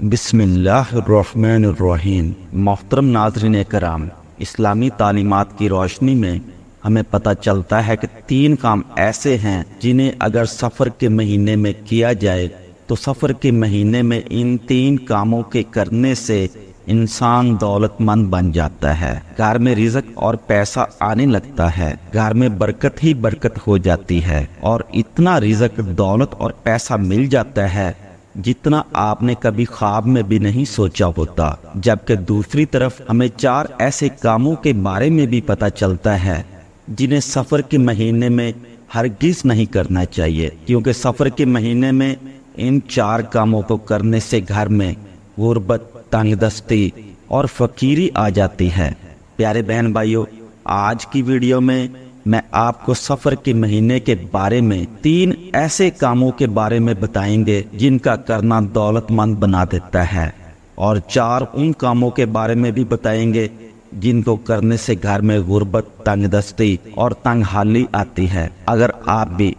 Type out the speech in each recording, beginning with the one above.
بسم اللہ الرحمن الرحیم۔ محترم ناظرین کرام، اسلامی تعلیمات کی روشنی میں ہمیں پتہ چلتا ہے کہ 3 کام ایسے ہیں جنہیں اگر سفر کے مہینے میں کیا جائے تو سفر کے مہینے میں ان 3 کاموں کے کرنے سے انسان دولت مند بن جاتا ہے، گھر میں رزق اور پیسہ آنے لگتا ہے، گھر میں برکت ہی برکت ہو جاتی ہے اور اتنا رزق، دولت اور پیسہ مل جاتا ہے جتنا آپ نے کبھی خواب میں بھی نہیں سوچا ہوتا۔ جبکہ دوسری طرف ہمیں 4 ایسے کاموں کے بارے میں بھی پتہ چلتا ہے جنہیں سفر کے مہینے میں ہرگز نہیں کرنا چاہیے، کیونکہ سفر کے مہینے میں ان 4 کاموں کو کرنے سے گھر میں غربت، تنگ دستی اور فقیری آ جاتی ہے۔ پیارے بہن بھائیوں، آج کی ویڈیو میں آپ کو سفر کے مہینے کے بارے میں 3 ایسے کاموں کے بارے میں بتائیں گے جن کا کرنا دولت مند بنا دیتا ہے، اور 4 ان کاموں کے بارے میں بھی بتائیں گے جن کو کرنے سے گھر میں غربت، تنگ دستی اور تنگ حالی آتی ہے۔ اگر آپ بھی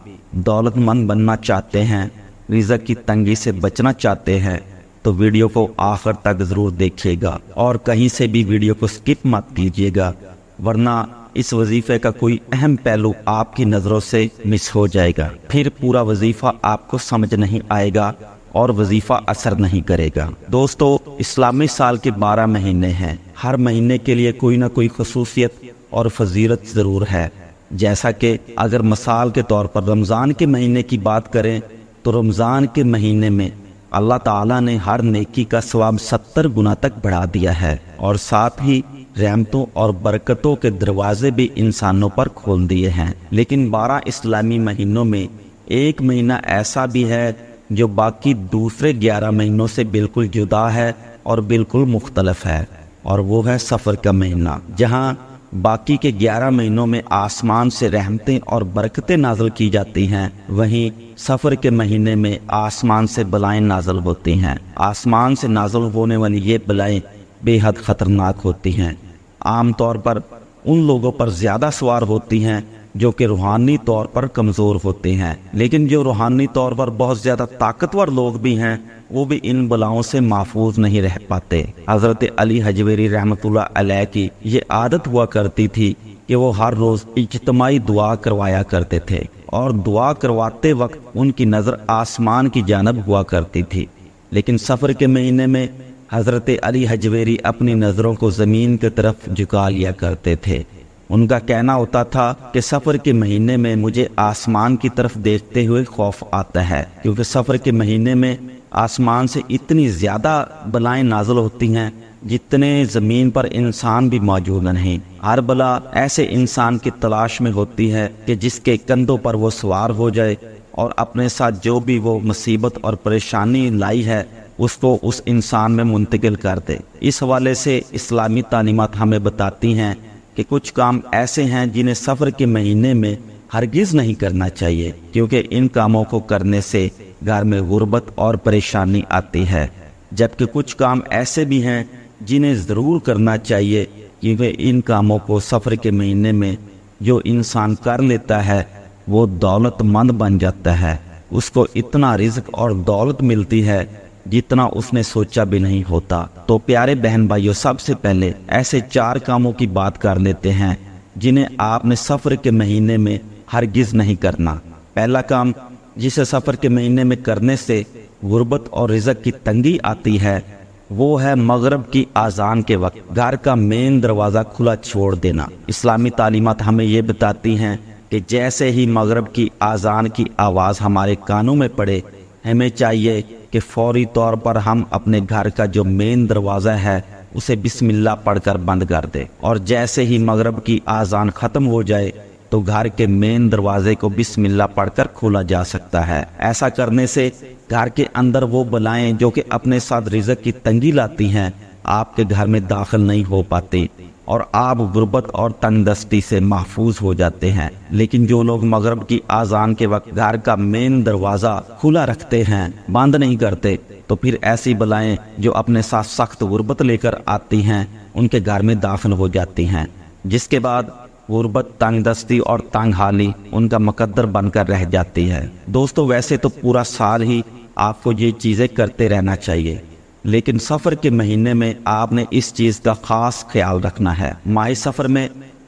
دولت مند بننا چاہتے ہیں، رزق کی تنگی سے بچنا چاہتے ہیں، تو ویڈیو کو آخر تک ضرور دیکھیے گا اور کہیں سے بھی ویڈیو کو سکپ مت کیجیے گا، ورنہ اس وظیفے کا کوئی اہم پہلو آپ کی نظروں سے مس ہو جائے گا، پھر پورا وظیفہ آپ کو سمجھ نہیں آئے گا اور وظیفہ اثر نہیں کرے گا۔ دوستو، اسلامی سال کے 12 مہینے ہیں، ہر مہینے کے لیے کوئی نہ کوئی خصوصیت اور فضیلت ضرور ہے۔ جیسا کہ اگر مثال کے طور پر رمضان کے مہینے کی بات کریں تو رمضان کے مہینے میں اللہ تعالیٰ نے ہر نیکی کا ثواب 70 گنا تک بڑھا دیا ہے، اور ساتھ ہی رحمتوں اور برکتوں کے دروازے بھی انسانوں پر کھول دیے ہیں۔ لیکن 12 اسلامی مہینوں میں ایک مہینہ ایسا بھی ہے جو باقی دوسرے 11 مہینوں سے بالکل جدا ہے اور بالکل مختلف ہے، اور وہ ہے سفر کا مہینہ۔ جہاں باقی کے 11 مہینوں میں آسمان سے رحمتیں اور برکتیں نازل کی جاتی ہیں، وہیں سفر کے مہینے میں آسمان سے بلائیں نازل ہوتی ہیں۔ آسمان سے نازل ہونے والی یہ بلائیں بے حد خطرناک ہوتی ہیں، عام طور پر ان لوگوں پر زیادہ سوار ہوتی ہیں جو کہ روحانی طور پر کمزور ہوتے ہیں، لیکن جو روحانی طور پر بہت زیادہ طاقتور لوگ بھی ہیں وہ بھی ان بلاؤں سے محفوظ نہیں رہ پاتے۔ حضرت علی حجویری رحمۃ اللہ علیہ کی یہ عادت ہوا کرتی تھی کہ وہ ہر روز اجتماعی دعا کروایا کرتے تھے، اور دعا کرواتے وقت ان کی نظر آسمان کی جانب ہوا کرتی تھی، لیکن سفر کے مہینے میں حضرت علی حجویری اپنی نظروں کو زمین کی طرف جھکا لیا کرتے تھے۔ ان کا کہنا ہوتا تھا کہ سفر کے مہینے میں مجھے آسمان کی طرف دیکھتے ہوئے خوف آتا ہے، کیونکہ سفر کے مہینے میں آسمان سے اتنی زیادہ بلائیں نازل ہوتی ہیں جتنے زمین پر انسان بھی موجود نہیں۔ ہر بلا ایسے انسان کی تلاش میں ہوتی ہے کہ جس کے کندھوں پر وہ سوار ہو جائے اور اپنے ساتھ جو بھی وہ مصیبت اور پریشانی لائی ہے اس کو اس انسان میں منتقل کر دے۔ اس حوالے سے اسلامی تعلیمات ہمیں بتاتی ہیں کہ کچھ کام ایسے ہیں جنہیں سفر کے مہینے میں ہرگز نہیں کرنا چاہیے، کیونکہ ان کاموں کو کرنے سے گھر میں غربت اور پریشانی آتی ہے، جبکہ کچھ کام ایسے بھی ہیں جنہیں ضرور کرنا چاہیے، کیونکہ ان کاموں کو سفر کے مہینے میں جو انسان کر لیتا ہے وہ دولت مند بن جاتا ہے، اس کو اتنا رزق اور دولت ملتی ہے جتنا اس نے سوچا بھی نہیں ہوتا۔ تو پیارے بہن بھائیوں، سب سے پہلے ایسے 4 کاموں کی بات کر لیتے ہیں جنہیں آپ نے سفر کے مہینے میں ہرگز نہیں کرنا۔ پہلا کام جسے سفر کے مہینے میں کرنے سے غربت اور رزق کی تنگی آتی ہے، وہ ہے مغرب کی اذان کے وقت گھر کا مین دروازہ کھلا چھوڑ دینا۔ اسلامی تعلیمات ہمیں یہ بتاتی ہیں کہ جیسے ہی مغرب کی اذان کی آواز ہمارے کانوں میں پڑے، ہمیں چاہیے کہ فوری طور پر ہم اپنے گھر کا جو مین دروازہ ہے اسے بسم اللہ پڑھ کر بند کر دیں، اور جیسے ہی مغرب کی اذان ختم ہو جائے تو گھر کے مین دروازے کو بسم اللہ پڑھ کر کھولا جا سکتا ہے۔ ایسا کرنے سے گھر کے اندر وہ بلائیں جو کہ اپنے ساتھ رزق کی تنگی لاتی ہیں آپ کے گھر میں داخل نہیں ہو پاتی، اور آپ غربت اور تنگ دستی سے محفوظ ہو جاتے ہیں۔ لیکن جو لوگ مغرب کی اذان کے وقت گھر کا مین دروازہ کھلا رکھتے ہیں، بند نہیں کرتے، تو پھر ایسی بلائیں جو اپنے ساتھ سخت غربت لے کر آتی ہیں ان کے گھر میں داخل ہو جاتی ہیں، جس کے بعد غربت، تنگ دستی اور تنگ حالی ان کا مقدر بن کر رہ جاتی ہے۔ دوستو، ویسے تو پورا سال ہی آپ کو یہ چیزیں کرتے رہنا چاہیے، لیکن سفر کے مہینے میں آپ نے اس چیز کا خاص خیال رکھنا ہے۔ ماہ سفر میں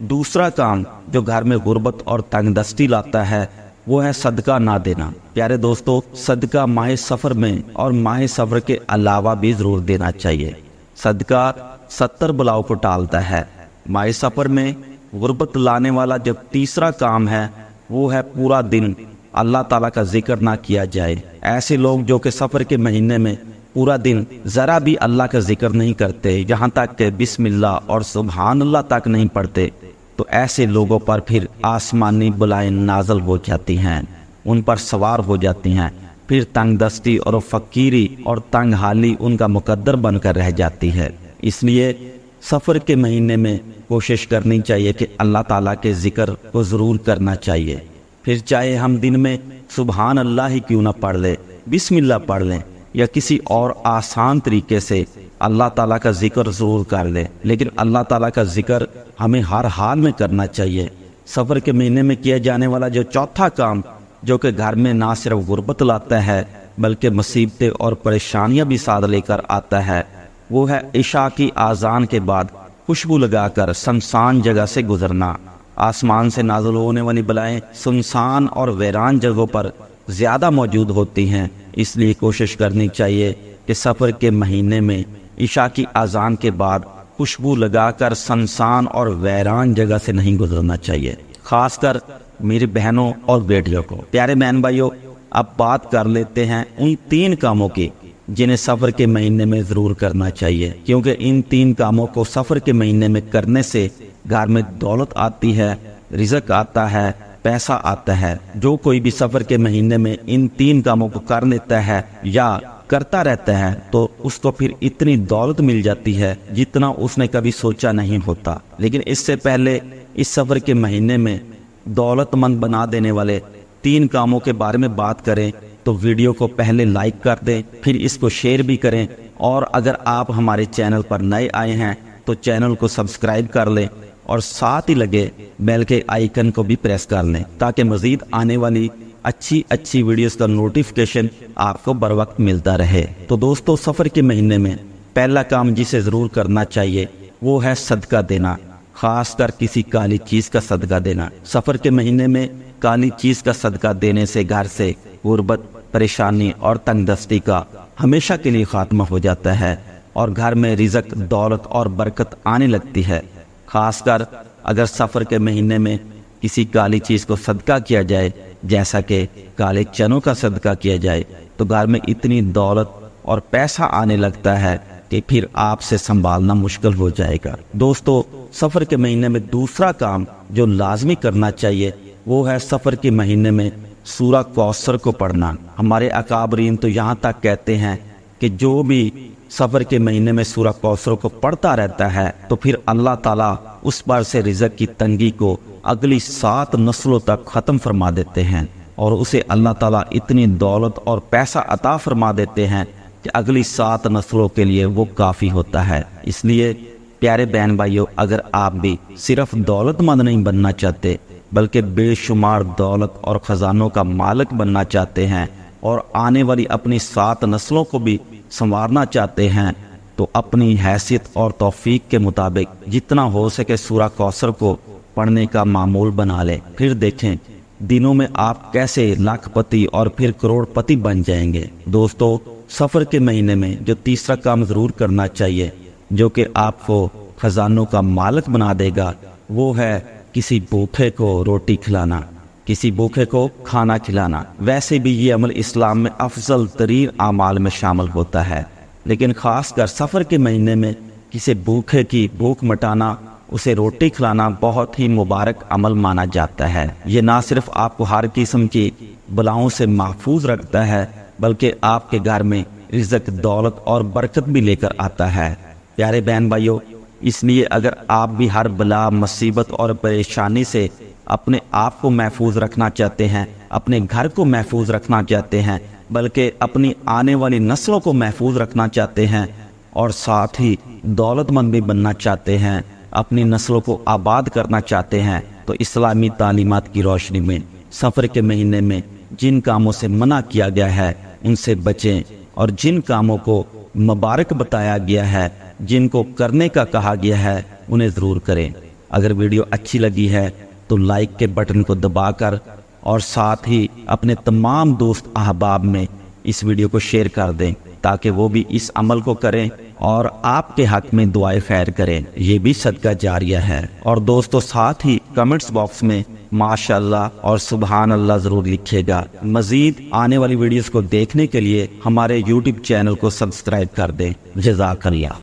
دوسرا کام جو گھر میں غربت اور تنگ دستی لاتا ہے وہ ہے صدقہ نہ دینا۔ پیارے دوستو، صدقہ ماہ سفر میں اور ماہ سفر کے علاوہ بھی ضرور دینا چاہیے۔ صدقہ 70 بلاؤں کو ٹالتا ہے۔ ماہ سفر میں غربت لانے والا جو تیسرا کام ہے وہ ہے پورا دن اللہ تعالیٰ کا ذکر نہ کیا جائے۔ ایسے لوگ جو کہ سفر کے مہینے میں پورا دن ذرا بھی اللہ کا ذکر نہیں کرتے، یہاں تک کہ بسم اللہ اور سبحان اللہ تک نہیں پڑھتے، تو ایسے لوگوں پر پھر آسمانی بلائیں نازل ہو جاتی ہیں، ان پر سوار ہو جاتی ہیں، پھر تنگ دستی اور فقیری اور تنگ حالی ان کا مقدر بن کر رہ جاتی ہے۔ اس لیے سفر کے مہینے میں کوشش کرنی چاہیے کہ اللہ تعالیٰ کے ذکر کو ضرور کرنا چاہیے۔ پھر چاہے ہم دن میں سبحان اللہ ہی کیوں نہ پڑھ لیں، بسم اللہ پڑھ لیں یا کسی اور آسان طریقے سے اللہ تعالیٰ کا ذکر ضرور کر لیں، لیکن اللہ تعالیٰ کا ذکر ہمیں ہر حال میں کرنا چاہیے۔ سفر کے مہینے میں کیا جانے والا جو چوتھا کام جو کہ گھر میں نہ صرف غربت لاتا ہے بلکہ مصیبتیں اور پریشانیاں بھی ساتھ لے کر آتا ہے، وہ ہے عشاء کی اذان کے بعد خوشبو لگا کر سنسان جگہ سے گزرنا۔ آسمان سے نازل ہونے والی بلائیں سنسان اور ویران جگہوں پر زیادہ موجود ہوتی ہیں، اس لیے کوشش کرنی چاہیے کہ سفر کے مہینے میں عشاء کی اذان کے بعد خوشبو لگا کر سنسان اور ویران جگہ سے نہیں گزرنا چاہیے۔ خاص کر میری بہنوں اور بیٹیوں کو۔ پیارے بہن بھائیوں، اب بات کر لیتے ہیں ان 3 کاموں کی جنہیں سفر کے مہینے میں ضرور کرنا چاہیے، کیونکہ ان 3 کاموں کو سفر کے مہینے میں کرنے سے گھر میں دولت آتی ہے، رزق آتا ہے، پیسہ آتا ہے۔ جو کوئی بھی سفر کے مہینے میں ان 3 کاموں کو کر لیتا ہے یا کرتا رہتا ہے تو اس کو پھر اتنی دولت مل جاتی ہے جتنا اس نے کبھی سوچا نہیں ہوتا۔ لیکن اس سے پہلے اس سفر کے مہینے میں دولت مند بنا دینے والے 3 کاموں کے بارے میں بات کریں تو ویڈیو کو پہلے لائک کر دیں، پھر اس کو شیئر بھی کریں، اور اگر آپ ہمارے چینل پر نئے آئے ہیں تو چینل کو سبسکرائب کر لیں اور ساتھ ہی لگے بیل کے آئیکن کو بھی پریس کر لیں تاکہ مزید آنے والی اچھی ویڈیوز کا نوٹیفیکیشن آپ کو بر وقت ملتا رہے۔ تو دوستو، سفر کے مہینے میں پہلا کام جسے ضرور کرنا چاہیے وہ ہے صدقہ دینا، خاص کر کسی کالی چیز کا صدقہ دینا۔ سفر کے مہینے میں کالی چیز کا صدقہ دینے سے گھر سے غربت، پریشانی اور تنگ دستی کا ہمیشہ کے لیے خاتمہ ہو جاتا ہے اور گھر میں رزق، دولت اور برکت آنے لگتی ہے۔ خاص کر اگر سفر کے مہینے میں کسی کالی چیز کو صدقہ کیا جائے، جیسا کہ کالے چنوں کا صدقہ کیا جائے، تو گھر میں اتنی دولت اور پیسہ آنے لگتا ہے کہ پھر آپ سے سنبھالنا مشکل ہو جائے گا۔ دوستو، سفر کے مہینے میں دوسرا کام جو لازمی کرنا چاہیے وہ ہے سفر کے مہینے میں سورہ کوثر کو پڑھنا۔ ہمارے اکابرین تو یہاں تک کہتے ہیں کہ جو بھی سفر کے مہینے میں سورہ کوثر کو پڑھتا رہتا ہے تو پھر اللہ تعالیٰ اس پر سے رزق کی تنگی کو اگلی 7 نسلوں تک ختم فرما دیتے ہیں، اور اسے اللہ تعالیٰ اتنی دولت اور پیسہ عطا فرما دیتے ہیں کہ اگلی 7 نسلوں کے لیے وہ کافی ہوتا ہے۔ اس لیے پیارے بہن بھائیوں، اگر آپ بھی صرف دولت مند نہیں بننا چاہتے بلکہ بے شمار دولت اور خزانوں کا مالک بننا چاہتے ہیں اور آنے والی اپنی 7 نسلوں کو بھی سنوارنا چاہتے ہیں، تو اپنی حیثیت اور توفیق کے مطابق جتنا ہو سکے سورہ کوثر کو پڑھنے کا معمول بنا لیں۔ پھر دیکھیں دنوں میں آپ کیسے لاکھ پتی اور پھر کروڑ پتی بن جائیں گے۔ دوستو، سفر کے مہینے میں جو تیسرا کام ضرور کرنا چاہیے جو کہ آپ کو خزانوں کا مالک بنا دے گا، وہ ہے کسی بھوکے کو روٹی کھلانا، کسی بھوکے کو کھانا کھلانا۔ ویسے بھی یہ عمل اسلام میں افضل ترین اعمال میں شامل ہوتا ہے، لیکن خاص کر سفر کے مہینے میں کسی بھوکے کی بھوک مٹانا، اسے روٹی کھلانا بہت ہی مبارک عمل مانا جاتا ہے۔ یہ نہ صرف آپ کو ہر قسم کی بلاؤں سے محفوظ رکھتا ہے بلکہ آپ کے گھر میں رزق، دولت اور برکت بھی لے کر آتا ہے۔ پیارے بہن بھائیوں، اس لیے اگر آپ بھی ہر بلا، مصیبت اور پریشانی سے اپنے آپ کو محفوظ رکھنا چاہتے ہیں، اپنے گھر کو محفوظ رکھنا چاہتے ہیں، بلکہ اپنی آنے والی نسلوں کو محفوظ رکھنا چاہتے ہیں اور ساتھ ہی دولت مند بھی بننا چاہتے ہیں، اپنی نسلوں کو آباد کرنا چاہتے ہیں، تو اسلامی تعلیمات کی روشنی میں سفر کے مہینے میں جن کاموں سے منع کیا گیا ہے ان سے بچیں، اور جن کاموں کو مبارک بتایا گیا ہے، جن کو کرنے کا کہا گیا ہے انہیں ضرور کریں۔ اگر ویڈیو اچھی لگی ہے تو لائک کے بٹن کو دبا کر اور ساتھ ہی اپنے تمام دوست احباب میں اس ویڈیو کو شیئر کر دیں تاکہ وہ بھی اس عمل کو کریں اور آپ کے حق میں دعائے خیر کریں، یہ بھی صدقہ جاریہ ہے۔ اور دوستو ساتھ ہی کمنٹس باکس میں ماشاءاللہ اور سبحان اللہ ضرور لکھیے گا۔ مزید آنے والی ویڈیوز کو دیکھنے کے لیے ہمارے یوٹیوب چینل کو سبسکرائب کر دیں۔ جزاک اللہ۔